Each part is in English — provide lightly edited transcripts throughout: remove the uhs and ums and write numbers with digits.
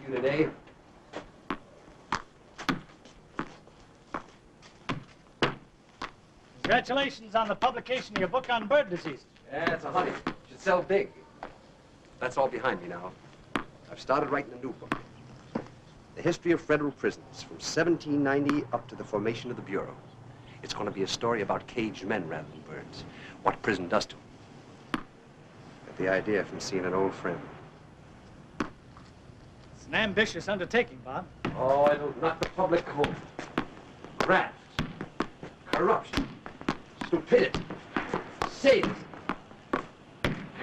you today. Congratulations on the publication of your book on bird disease. Yeah, it's a honey. Should sell big. That's all behind me now. I've started writing a new book. The history of federal prisons from 1790 up to the formation of the Bureau. It's going to be a story about caged men rather than birds. What prison does to them. Got the idea from seeing an old friend. It's an ambitious undertaking, Bob. Oh, it'll knock the public cold. Graft, corruption, stupidity, sadism.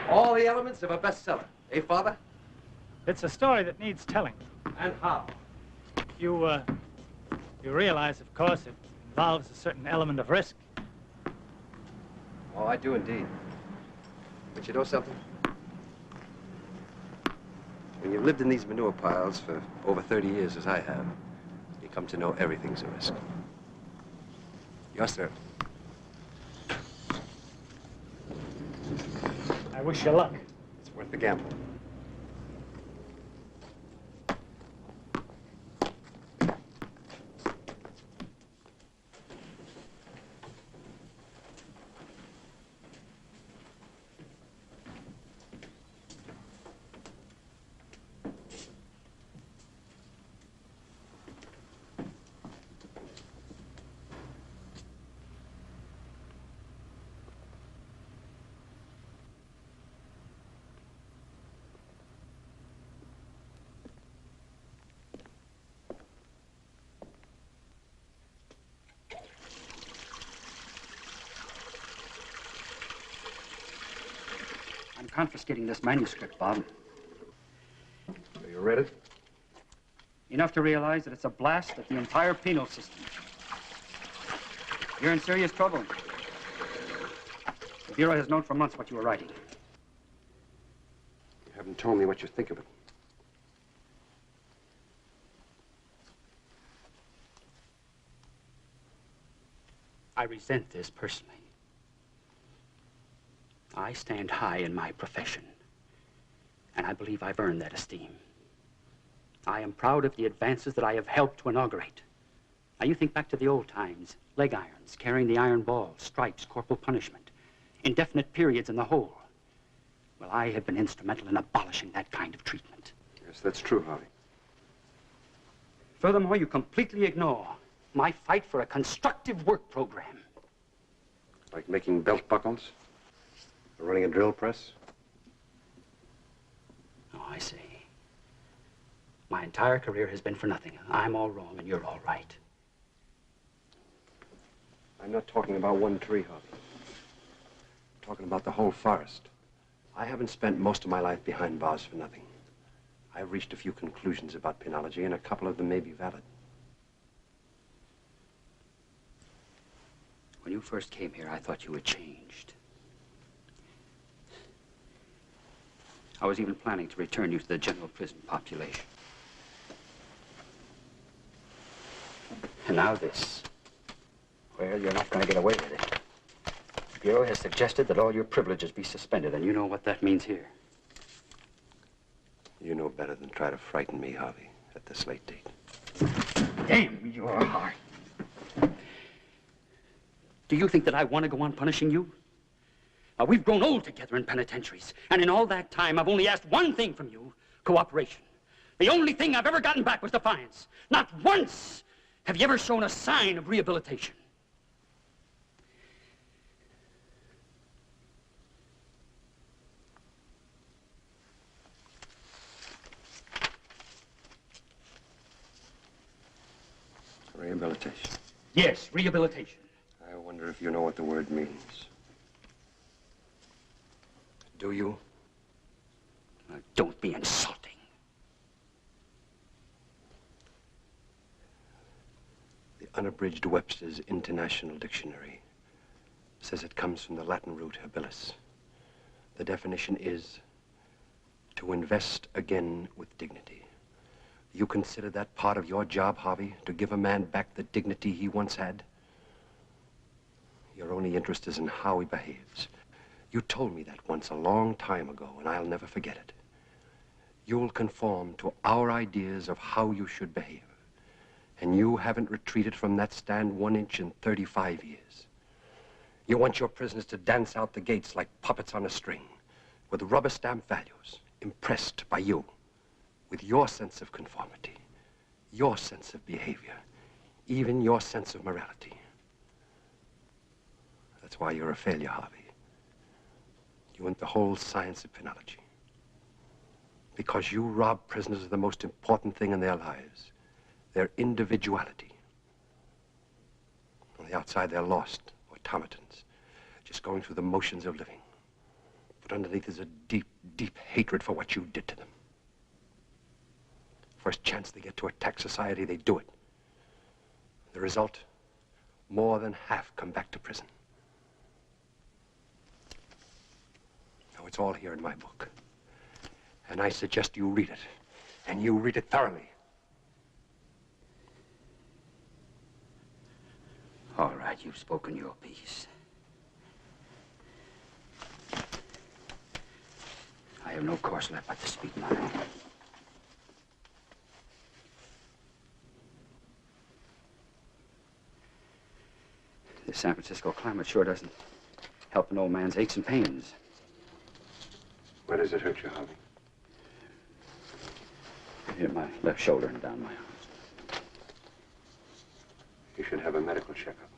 All the elements of a bestseller. Eh, Father? It's a story that needs telling. And how? You realize, of course, it involves a certain element of risk. Oh, I do indeed. But you know something? When you've lived in these manure piles for over 30 years, as I have, you come to know everything's a risk. Yes, sir. I wish you luck. It's worth the gamble. Confiscating this manuscript, Bob. So you read it? Enough to realize that it's a blast at the entire penal system. You're in serious trouble. The Bureau has known for months what you were writing. You haven't told me what you think of it. I resent this personally. I stand high in my profession, and I believe I've earned that esteem. I am proud of the advances that I have helped to inaugurate. Now, you think back to the old times, leg irons, carrying the iron ball, stripes, corporal punishment, indefinite periods in the hole. Well, I have been instrumental in abolishing that kind of treatment. Yes, that's true, Harvey. Furthermore, you completely ignore my fight for a constructive work program. Like making belt buckles? Or running a drill press? Oh, I see. My entire career has been for nothing. I'm all wrong and you're all right. I'm not talking about one tree, Harvey. I'm talking about the whole forest. I haven't spent most of my life behind bars for nothing. I've reached a few conclusions about penology, and a couple of them may be valid. When you first came here, I thought you had changed. I was even planning to return you to the general prison population. And now this. Well, you're not going to get away with it. The Bureau has suggested that all your privileges be suspended, and you know what that means here. You know better than try to frighten me, Harvey, at this late date. Damn your heart. Do you think that I want to go on punishing you? Now, we've grown old together in penitentiaries, and in all that time, I've only asked one thing from you, cooperation. The only thing I've ever gotten back was defiance. Not once have you ever shown a sign of rehabilitation. Rehabilitation. Yes, rehabilitation. I wonder if you know what the word means. Do you? Now, don't be insulting. The unabridged Webster's International Dictionary says it comes from the Latin root habilis. The definition is to invest again with dignity. You consider that part of your job, Harvey, to give a man back the dignity he once had? Your only interest is in how he behaves. You told me that once a long time ago, and I'll never forget it. You'll conform to our ideas of how you should behave. And you haven't retreated from that stand 1 inch in 35 years. You want your prisoners to dance out the gates like puppets on a string, with rubber stamp values, impressed by you, with your sense of conformity, your sense of behavior, even your sense of morality. That's why you're a failure, Harvey. You and the whole science of penology. Because you rob prisoners of the most important thing in their lives, their individuality. On the outside, they're lost, automatons, just going through the motions of living. But underneath is a deep, deep hatred for what you did to them. First chance they get to attack society, they do it. The result, more than half come back to prison. Now, it's all here in my book. And I suggest you read it, and you read it thoroughly. All right, you've spoken your piece. I have no course left but to speak mine. This San Francisco climate sure doesn't help an old man's aches and pains. Where does it hurt you, Harvey? Here, my left shoulder and down my arms. You should have a medical checkup.